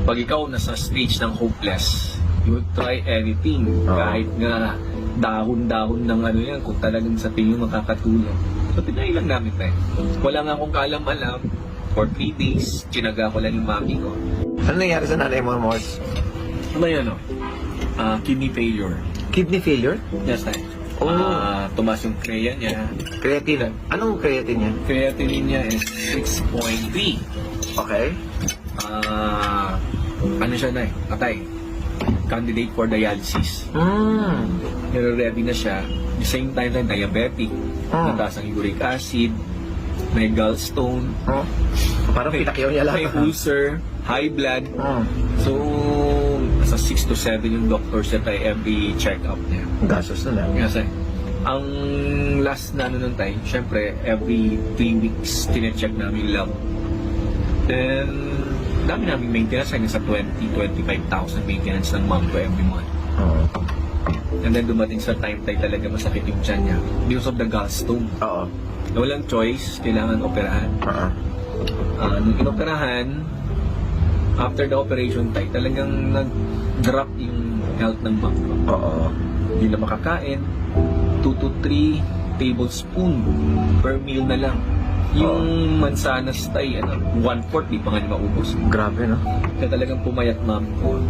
Pag ikaw nasa stage ng hopeless, you would try anything. Kahit nga dahon-dahon ng ano yan, kung talagang sa tingin makakatulong. So, tinay lang namin tayo. Wala nga akong kaalam-alam. For 3 days, tinaga ko lang yung mami ko. Ano nangyari sa nanay mo, Mors? Ano yan, no? Kidney failure. Kidney failure? Yes, tayo. Oh. Tumas yung creya niya. Creatine. Anong creatine niya? Creatinine niya is 6.3. Okay. Ano siya na patay. Candidate for dialysis. Pero ready na siya. At the same time, diabetic. Nataas ang uric acid. May gallstone. Parang pinakyaw niya lahat. May ulcer. High blood. So, sa 6 to 7 yung doctor siya tayo every check-up niya. Gastos na lang. Kasi, ang last na ano nun tayo, syempre, every 3 weeks, tinecheck namin yung lab. Then, dami namin maintenance, hanggang sa 20,000-25,000 maintenance ng mom ko every month. And then, dumating sa time tayo talaga masakit yung tiyan niya because of the gallstone. Oo. Walang choice, kailangan operahan. Nung inoperahan, after the operation tayo, talagang nag-drop yung health ng mom ko. Oo. Hindi na makakain. 2 to 3 tablespoon per meal na lang. Yung mansanas tayo, 1/4, di pa nga maubos. Grabe, no? Kaya talagang pumayat mom ko.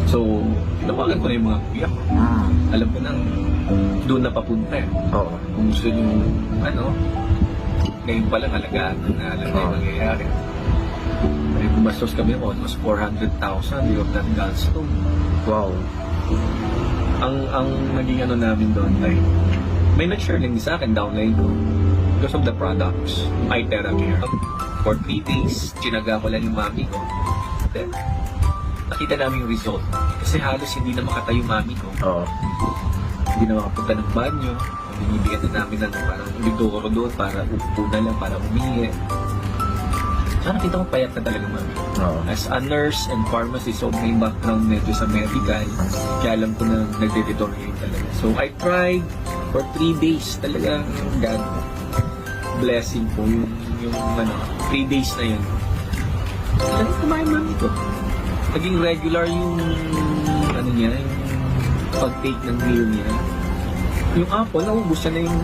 So, tinawagan ko na yung mga kuya ko. Alam ko nang doon na papunta eh. Oo. Kung gusto nyo, ngayon pa lang alagaan na alam na yung mangyayari. May bumastos kami almost 400,000 because of that gallstone. Wow. Ang naging ano namin doon ay may nag-share din sa akin downline ko because of the products, yung iTeracare. For 3 days, tinaga ko lang yung mami ko. Then, nakita namin yung result. Kasi halos hindi na makatayo yung mami ko. Oo. Hindi na makapunta ng banyo. Binibigyan na namin ng parang bidoro doon para upo na lang, para umihi. So, nakita ko payat na talaga mami. As a nurse and pharmacist, so may background medyo sa medical, kaya alam ko na nagde-deteriorate talaga. So, I tried for 3 days. Talagang God blessing po yung 3 days na yun. Talagang kumain mami ko. Naging regular yung niya, yung pag-take ng meal niya. Yung apple, naubos siya na yung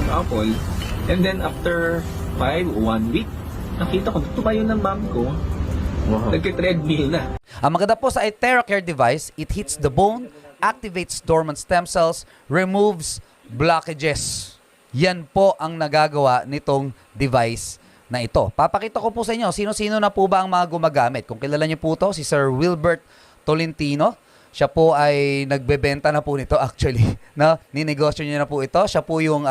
apple. And then after 1 week, nakita ko, tumayo ng mom ko. Wow. Nagka-treadmill na. Ang maganda po sa iTeracare device, it hits the bone, activates dormant stem cells, removes blockages. Yan po ang nagagawa nitong device na ito. Papakita ko po sa inyo, sino-sino na po ba ang mga gumagamit. Kung kilala niyo po ito, si Sir Wilbert Tolentino. Siya po ay nagbebenta na po nito actually. No? Ninegosyo niya na po ito. Siya po yung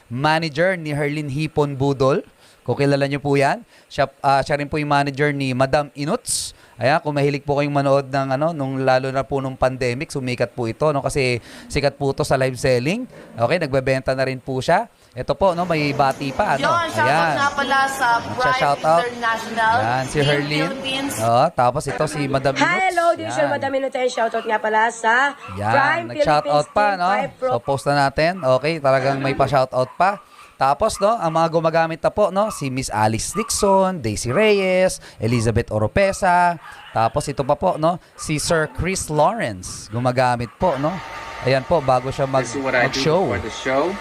manager ni Herlin Hipon Budol. Kung kilala niyo po yan. Siya rin po yung manager ni Madam Inuts. Ayan, kung mahilig po kayong manood ng nung lalo na po nung pandemic, sumikat po ito, no? Kasi sikat po ito sa live selling. Okay, nagbebenta na rin po siya. Ito po, no, may bati pa, Yun, shoutout nga pala sa Prime International. Yan, si Herlin. Tapos ito si Madam Inuts. Hello, this is Madam Inuts. Shoutout nga pala sa Prime Philippines. Nag-shoutout pa, no? So, post na natin. Okay, talagang may pa-shoutout pa. Tapos, no, ang mga gumagamit na po, no, si Miss Alice Dixon, Daisy Reyes, Elizabeth Oropesa. Tapos, ito pa po, no, si Sir Chris Lawrence. Gumagamit po, no. Ayan po, bago siya mag-show. For the show.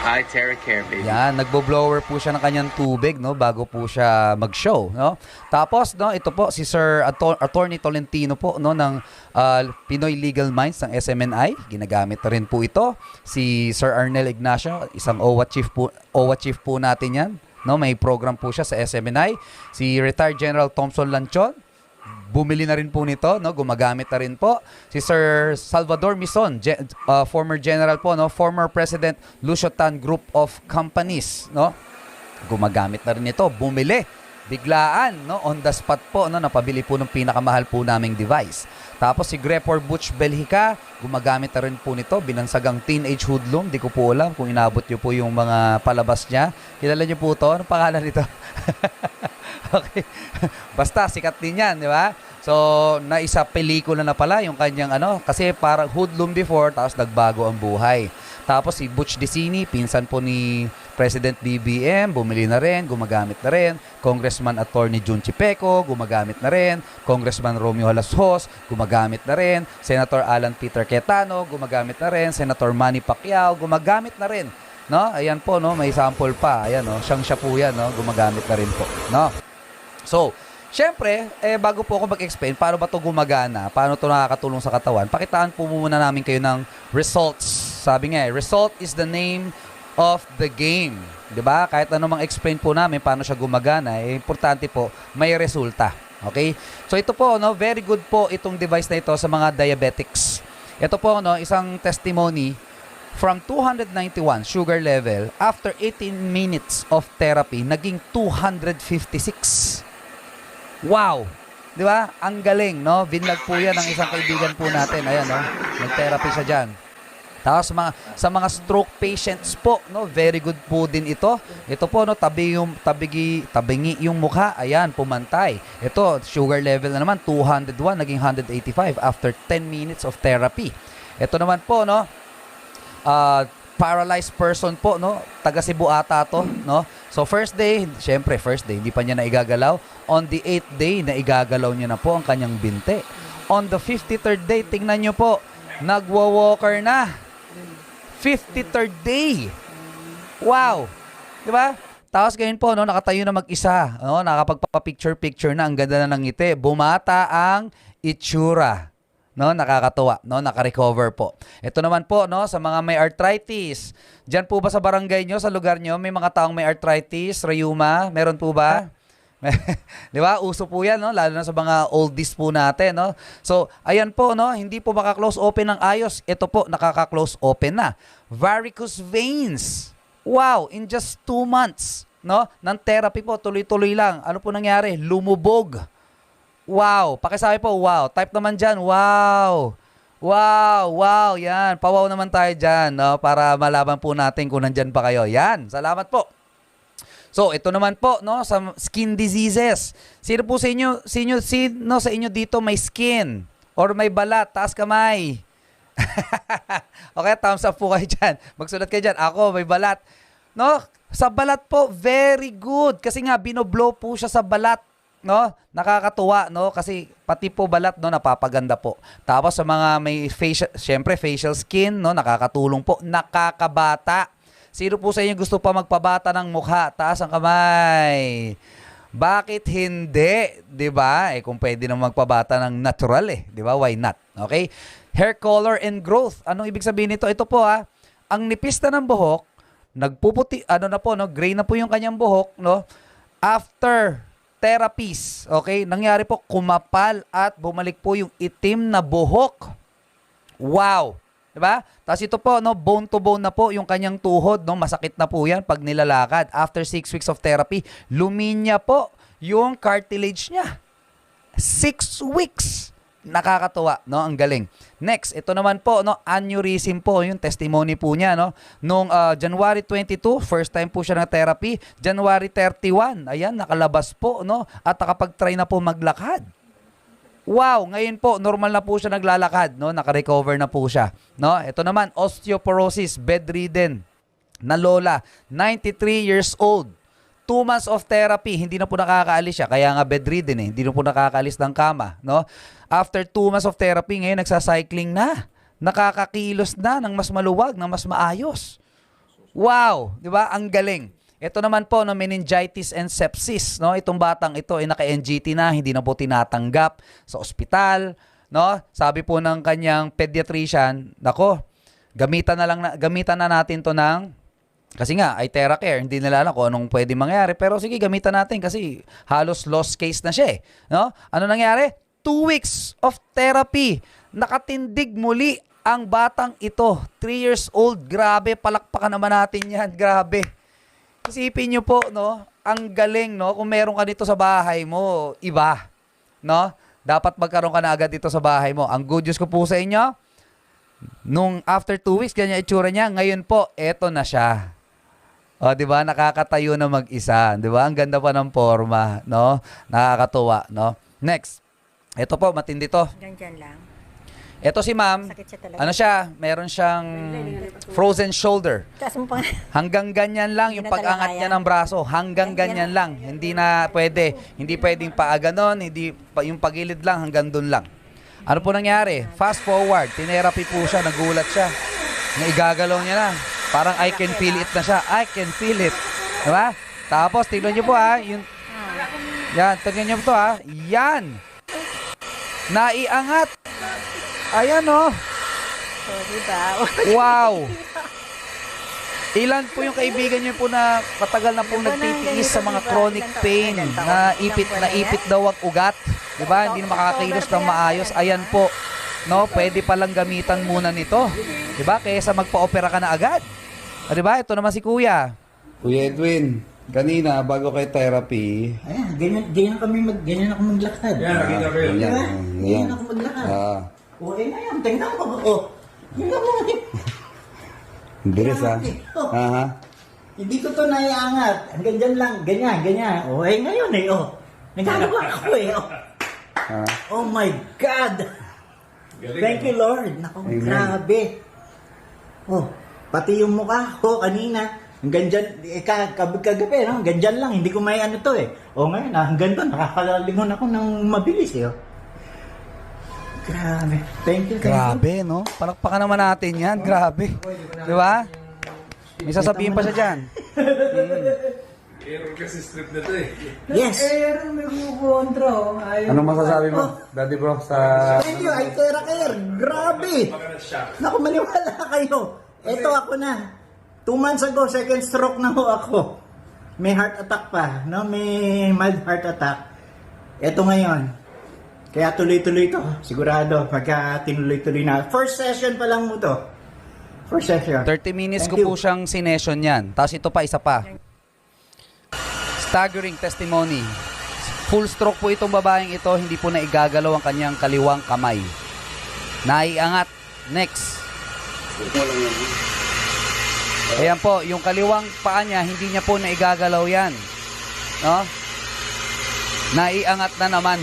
iTeracare, baby. Yan, nagbo-blower po siya ng kanyang tubig, no, bago po siya mag-show, no. Tapos, no, ito po si Sir Attorney Tolentino po, no, ng Pinoy Legal Minds ng SMNI. Ginagamit na rin po ito. Si Sir Arnel Ignacio, isang OWA chief po natin yan, no. May program po siya sa SMNI. Si Retired General Thompson Lanchon, bumili na rin po nito, no, gumagamit na rin po. Si Sir Salvador Mison, former general po, no, former President Lucio Tan Group of Companies, no. Gumagamit na rin ito, bumili. Biglaan, no, on the spot po, no, napabili po ng pinakamahal po naming device. Tapos si Grepor Butch Belhica, gumagamit na rin po nito, binansagang teenage hoodlum, di ko po alam kung inabot niyo po yung mga palabas niya. Kilala niyo po to? Anong pangalan nito? Okay. Basta sikat din yan, di ba? So, naisa pelikula na pala yung kanyang kasi parang hoodlum before, tapos nagbago ang buhay. Tapos si Butch Decini, pinsan po ni President BBM, bumili na rin, gumagamit na rin. Congressman Attorney Jun Chipeco, gumagamit na rin. Congressman Romeo Halasos, gumagamit na rin. Senator Alan Peter Cayetano, gumagamit na rin. Senator Manny Pacquiao, gumagamit na rin. No? Ayan po, no? May sample pa. Ayan, no? Siya po yan, no? Gumagamit na rin po. No? So, syempre, bago po ako mag-explain, paano ba ito gumagana? Paano ito nakakatulong sa katawan? Pakitaan po muna namin kayo ng results. Sabi nga, result is the name of the game. 'Di ba? Kahit ano mang explain po namin paano siya gumagana, importante po may resulta. Okay? So ito po, no, very good po itong device na ito sa mga diabetics. Ito po, no, isang testimony from 291 sugar level, after 18 minutes of therapy, naging 256. Wow! Di ba? Ang galing, no? Vinlag po yan ng isang kaibigan po natin. Ayan, no? Nag-therapy siya dyan. Tapos sa mga stroke patients po, no, very good po din ito. Ito po, no, tabingi yung mukha. Ayan, pumantay. Ito, sugar level na naman, 201, naging 185 after 10 minutes of therapy. Ito naman po, no, paralyzed person po, no, taga Cebu ata to, no. So first day, syempre first day, hindi pa niya naigagalaw. On the 8th day, naigagalaw niya na po ang kanyang binte. On the 53rd day, tingnan niyo po, nagwa-walker na. 53rd day. Wow. Di ba? Tapos ngayon po, no, nakatayo na mag-isa. No, nakapagpapicture-picture na. Ang ganda na ng ngiti. Bumata ang itsura. No, nakakatuwa. No, naka-recover po. Ito naman po, no, sa mga may arthritis. Diyan po ba sa barangay nyo, sa lugar nyo, may mga taong may arthritis, rheuma? Meron po ba? Di ba? Uso po yan, no? Lalo na sa mga oldies po natin, no? So, ayan po, no? Hindi po maka-close open ng ayos. Ito po, nakaka-close open na. Varicose veins. Wow! In just 2 months, no? Ng therapy po, tuloy-tuloy lang. Ano po nangyari? Lumubog. Wow! Pakisabi po, wow. Type naman dyan, wow! Wow! Wow! Yan. Pawaw naman tayo dyan, no? Para malaman po natin kung nandyan pa kayo. Yan. Salamat po. So, ito naman po, no, sa skin diseases. Sino po sa inyo, sino sa inyo dito may skin or may balat, taas kamay? Okay, thumbs up po kayo dyan. Magsulat kayo dyan. Ako, may balat. No, sa balat po, very good. Kasi nga, binoblow po siya sa balat. No, nakakatuwa, no, kasi pati po balat, no, napapaganda po. Tapos sa mga may facial, syempre facial skin, no, nakakatulong po, nakakabata. Sino po sa inyo gusto pa magpabata ng mukha? Taas ang kamay. Bakit hindi? 'Di ba? Kung pwede naman magpabata ng natural 'di ba? Why not? Okay? Hair color and growth. Anong ibig sabihin nito? Ito po ang nipis na ng buhok, nagpuputi, gray na po yung kanyang buhok, no? After therapies, okay? Nangyari po, kumapal at bumalik po yung itim na buhok. Wow! Diba? Tapos ito po, no, bone to bone na po yung kanyang tuhod, no, masakit na po yan pag nilalakad. After 6 weeks of therapy, luminya po yung cartilage niya. 6 weeks. Nakakatuwa, no, ang galing. Next, ito naman po, no, aneurysm po, yung testimony po niya, no. Noong January 22, first time po siya na therapy. January 31, ayan, nakalabas po, no, at nakapag-try na po maglakad. Wow, ngayon po normal na po siya naglalakad, no? Naka-recover na po siya, no? Ito naman, osteoporosis, bedridden na lola, 93 years old. 2 months of therapy, hindi na po nakakaalis siya, kaya nga bedridden hindi na po nakakaalis ng kama, no? After 2 months of therapy, ngayon nagsa-cycling na. Nakakakilos na ng mas maluwag, ng mas maayos. Wow, 'di ba? Ang galing. Ito naman po, no, meningitis and sepsis, no? Itong batang ito ay naka-NGT na, hindi na po tinatanggap sa ospital, no? Sabi po ng kanyang pediatrician, nako, gamitan na natin 'to ng, kasi nga ay TheraCare, hindi nila alam kung anong pwede mangyari, pero sige, gamitan natin kasi halos lost case na siya, no? Ano nangyari? 2 weeks of therapy. Nakatindig muli ang batang ito. 3 years old. Grabe, palakpakan naman natin 'yan. Grabe. Isipin nyo po, no, ang galing, no, kung meron ka dito sa bahay mo, iba, no, dapat magkaroon ka na agad dito sa bahay mo. Ang good news ko po sa inyo, nung after 2 weeks, ganyan itsura niya, ngayon po, eto na siya. O, di ba, nakakatayo na mag-isa, di ba, ang ganda pa ng forma, no, nakakatuwa, no. Next, eto po, matindi to. Ganyan lang. Ito si ma'am, Sakit siya talaga. ano siya, meron siyang frozen shoulder. Taas mo pa. Hanggang ganyan lang yung Hindi na pag-angat talaga niya kaya. ng braso. Hanggang ganyan lang. Hindi na pwede. Hindi pwedeng paaganon, hindi yung pagilid lang hanggang dun lang. Ano po nangyari? Fast forward, tinerapy po siya, nagulat siya. Naigagalaw niya na. Parang I can feel it na siya. I can feel it. Diba? Tapos, tignan niyo po yung... Yan, tignan niyo po Yan! Naiangat! Ayan So, diba? Wow! Ilan po yung kaibigan niyo po na matagal na pong nagtitiis sa mga chronic pain na ipit daw ang ugat? Diba? Hindi na makakakilos ng maayos. Ayan po. No, pwede palang gamitan muna nito. Diba? Kaysa magpa-opera ka na agad. Diba? Ito naman si Kuya. Kuya Edwin, kanina bago kay therapy, Ayan, ganyan ako maglakad. Ganyan ako maglakad. O, ngayon, tingnan mo. Tingnan mo. Bilis ha? Aha. Hindi ko to naiangat. Hanggang dyan lang. Ganyan. O, ngayon nagagawa ako Oh my God. Thank you, Lord. Naku, grabe. Oh, pati yung mukha ko kanina. Hanggang dyan, kagabi, no? Hanggang dyan lang. Hindi ko may ano to O, ngayon, hanggang doon. Nakakalalingon ako ng mabilis Grabe. Thank you. Grabe, no? Palakpakan naman natin yan. Grabe. Di ba? May sasabihin pa siya dyan. Yes. May kukontra. Anong masasabi mo, Daddy Bro, sa... Thank you, ay Care. Grabe. Naku, maniwala kayo. Ito ako na. 2 months ago, second stroke na ho ako. May heart attack pa. No? May mild heart attack. Ito ngayon. Kaya tuloy-tuloy to. Sigurado. Pagka tinuloy-tuloy na. First session pa lang mo to. First session. 30 minutes Thank ko po you. siyang sinession yan. Tapos ito pa, isa pa. Staggering testimony. Full stroke po itong babaeng ito. Hindi po na igagalaw ang kanyang kaliwang kamay. Naiangat. Next. Ayan po, yung kaliwang paa niya, hindi niya po na igagalaw yan. No? Naiangat na naman.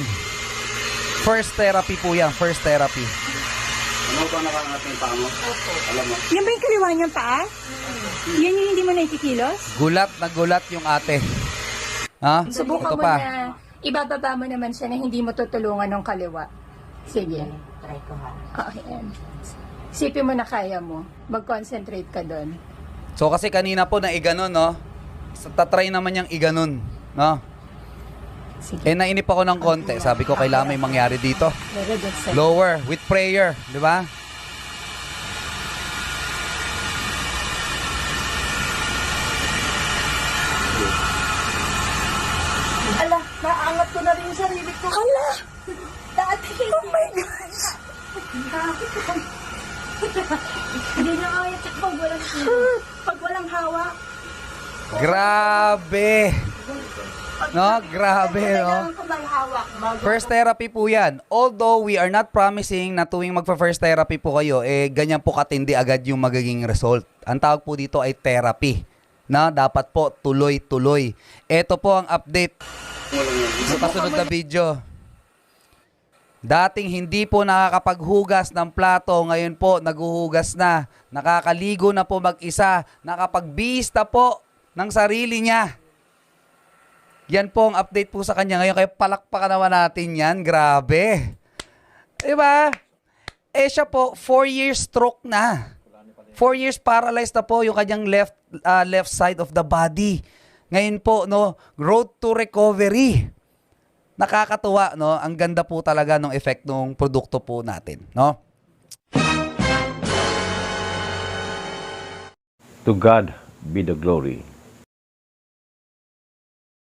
First therapy po yan. First therapy. Ano pa nakangat yung paa mo? Alam mo? Yan ba yung kaliwa niyang paa? Yan yung hindi mo nakikilos? Gulat na gulat yung ate. Ha? Subukan Ito mo pa. na, ibababa mo naman siya na hindi mo tutulungan ng kaliwa. Sige. Try ko ha. Okay. Sipin mo na kaya mo. Mag-concentrate ka doon. So kasi kanina po na iganon, no? Tatry naman niyang iganon, no? Sige. Nainip ako ng konti. Sabi ko, kailangan may mangyari dito. Very good, sir. Lower, with prayer, di ba? Ala, naangat ko na rin yung sarili ko. Ala! Dati. Oh my gosh! Hindi na kaya pag walang hawak. Grabe! No? Grabe, no? Kailangan ko may hawak. First therapy po yan. Although we are not promising na tuwing magpa-first therapy po kayo, ganyan po katindi agad yung magiging result. Ang tawag po dito ay therapy. Na dapat po tuloy-tuloy. Ito po ang update sa kasunod na video. Dating hindi po nakakapaghugas ng plato, ngayon po naghuhugas na. Nakakaligo na po mag-isa. Nakapagbihis na po ng sarili niya. Yan po ang update po sa kanya ngayon. Kaya palakpakan naman natin yan. Grabe. Diba? Siya po, 4 years stroke na. 4 years paralyzed na po yung kanyang left side of the body. Ngayon po, no, road to recovery. Nakakatuwa, no? Ang ganda po talaga ng effect ng produkto po natin, no? To God be the glory.